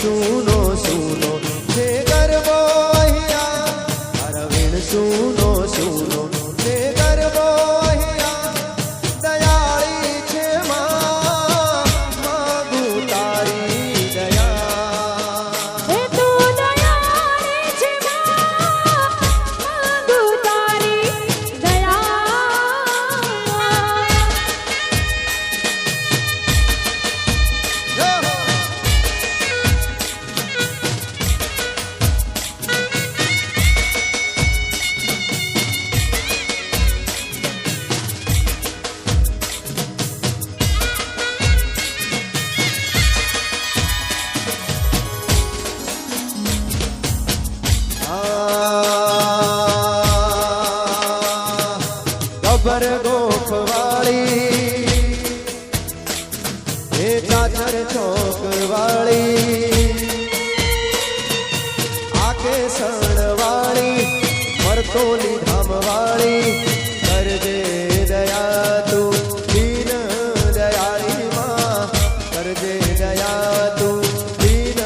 સુનો સુનો છે ગરબો અહીંયા, અરવિંદ સુનો સુનો છે ગરબો અહીંયા, દયાળી છે માં માગું તારી દયા. હે તું દયાળી છે માં માગું તારી દયા. ગબર ગોખ વાળી એ ચાચર ચોક વાળી આકે સણ વાળી મરતોલી ધામ વાળી કરજે દયા તું દીન દયાળી માં, કરજે દયા તું દીન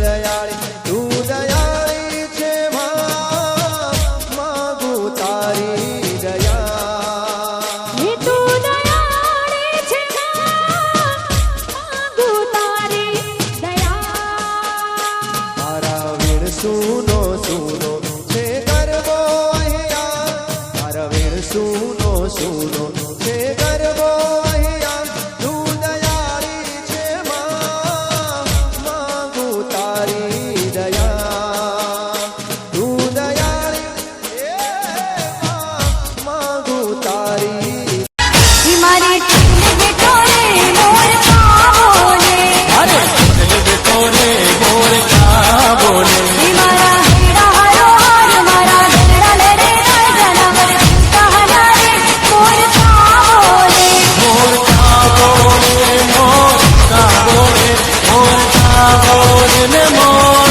દયાળી. તું દયાળી છે માં માગું તારી દયા. હે તું દયાળી છે માં માગું તારી દયા. મારા વીર સુનો સુનો છે ગરબો અહીંયા, મારા વીર સુનો સુનો છે ગરબો અહીંયા. તું દયાળી છે માં માગું તારી દયા. તું દયાળી એ માં માગું તારી. મારી ટીલ બેઠો રે મોર કાબોલે, અરે બેટો રે મોર કા બોલે, મારા હેડા હારો હાર મારા ઘેડા લે રે જનાવર કહાના રે મોર કાબોલે. મોર કા બોલે, મોર કા બોલે, મોર કા બોલે ને મોર